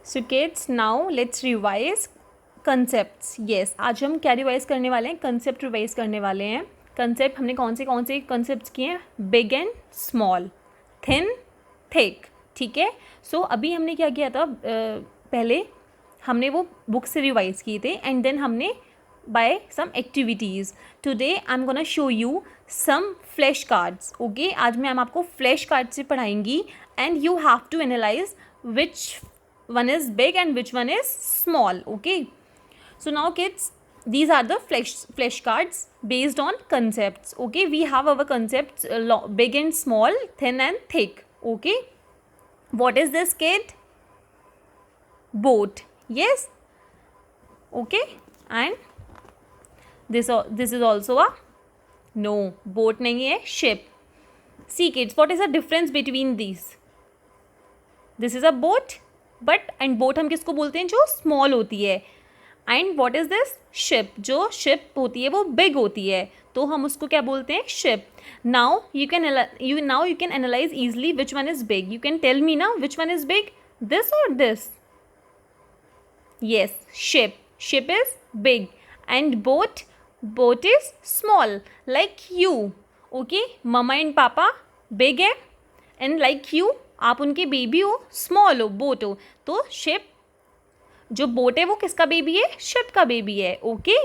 So kids now let's revise concepts. Yes, आज हम क्या रिवाइज करने वाले हैं? कंसेप्ट रिवाइज करने वाले हैं. कंसेप्ट हमने कौन से कंसेप्ट किए हैं? Big and small, thin, thick. ठीक है. सो अभी हमने क्या किया था? पहले हमने वो बुक से रिवाइज किए थे एंड देन हमने by some activities. Today I am gonna show you some flash cards. Okay, आज मैम आपको फ्लैश कार्ड से पढ़ाएंगी and you have to analyse which one is big and which one is small. Okay, so now kids, these are the flash cards based on concepts. Okay, we have our concepts, big and small, thin and thick. Okay, what is this kid? Boat. Yes. Okay, and this is also a no, boat nahi hai, ship. See kids, what is the difference between these? This is a boat, but and boat हम किसको बोलते हैं? जो small होती है. And what is this? Ship. जो ship होती है वो बिग होती है, तो हम उसको क्या बोलते हैं? Ship. Now you can analyse easily which one is big. You can tell me ना which one is big, this और this? Yes, ship. Ship is big and boat is small, like you. Okay, mama and papa big है and like you आप उनके baby हो, small हो, boat हो. तो ship, जो बोट है वो किसका बेबी है? शिप का बेबी है. ओके,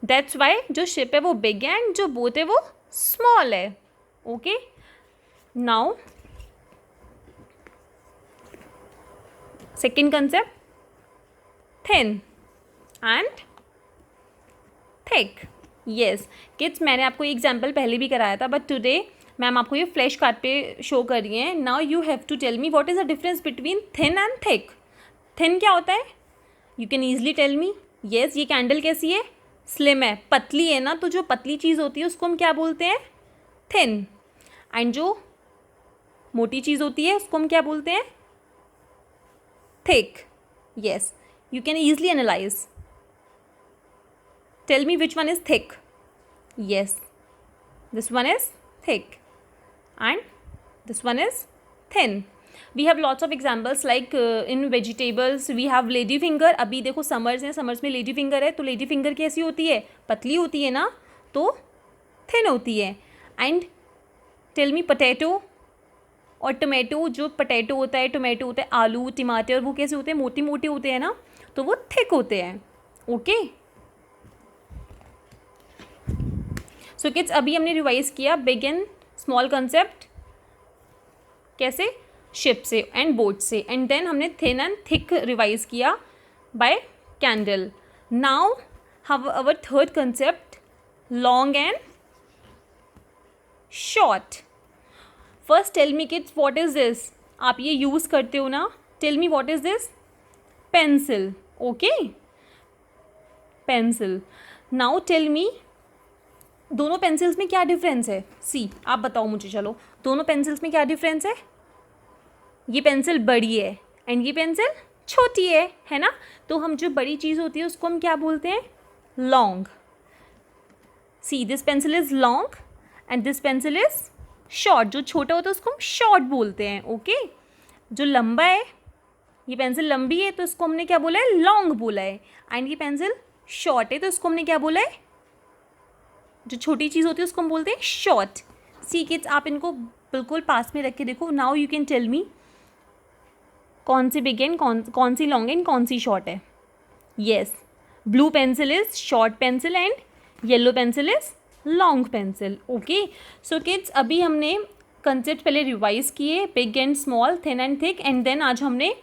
दैट्स वाई जो शिप है वो बिग है एंड जो बोट है वो स्मॉल है. Okay, now second concept, thin and thick. Yes kids, मैंने आपको एग्जाम्पल पहले भी कराया था, बट टुडे मैम आपको ये फ्लैश कार्ड पे शो कर रही हैं. Now you have to tell me what is the difference between thin and thick. Thin क्या होता है? You can easily tell me. Yes, ये कैंडल कैसी है? स्लिम है, पतली है ना. तो जो पतली चीज़ होती है उसको हम क्या बोलते हैं? थिन. एंड जो मोटी चीज़ होती है उसको हम क्या बोलते हैं? Thick. Yes, you can easily analyse. Tell me which one is thick. Yes, this one is thick and this one is thin. We have lots of examples like in vegetables we have lady finger. अभी देखो summers हैं, summers में lady finger है, तो lady finger कैसी होती है? पतली होती है ना, तो थिन होती है. एंड टेल मी पोटैटो और टोमेटो. जो पोटैटो होता है, टोमेटो होता है, आलू, टमाटर, वो कैसे होते हैं? मोटी मोटी होते हैं ना, तो वो थिक होते हैं. ओके, सो किड्स, अभी हमने रिवाइज किया बिग एंड स्मॉल कंसेप्ट कैसे? शिप से एंड बोट से. एंड देन हमने थिन एंड थिक रिवाइज किया by candle. Now have our third concept, long and short. First tell me kids, what is this? आप ये use करते हो ना. Tell me what is this? Pencil. Okay, pencil. Now tell me, दोनों pencils में क्या difference है? सी, आप बताओ मुझे. चलो, दोनों पेंसिल्स में क्या डिफरेंस है? ये पेंसिल बड़ी है एंड ये पेंसिल छोटी है ना. तो हम जो बड़ी चीज़ होती है उसको हम क्या बोलते हैं? Long. See, this pencil is long and this pencil is short. जो छोटा होता है उसको हम शॉर्ट बोलते हैं. ओके, जो लंबा है, ये पेंसिल लंबी है तो इसको हमने क्या बोला है? लॉन्ग बोला है. एंड ये पेंसिल शॉर्ट है तो इसको हमने क्या बोला है? जो छोटी चीज़ होती है उसको हम बोलते हैं शॉर्ट. सी किड्स, आप इनको बिल्कुल पास में रख के देखो. Now you can tell me कौन सी बिग एंड कौन सी लॉन्ग एंड कौन सी शॉर्ट है? Yes, blue pencil is short pencil and yellow pencil is long pencil. Okay, so kids, अभी हमने कंसेप्ट पहले रिवाइज किए, big and small, thin and thick. And then आज हमने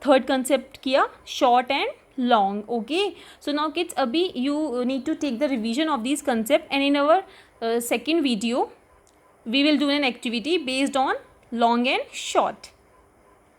थर्ड कंसेप्ट किया, short and long. Okay, so now kids, abhi you need to take the revision of these concept, and in our second video we will do an activity based on long and short.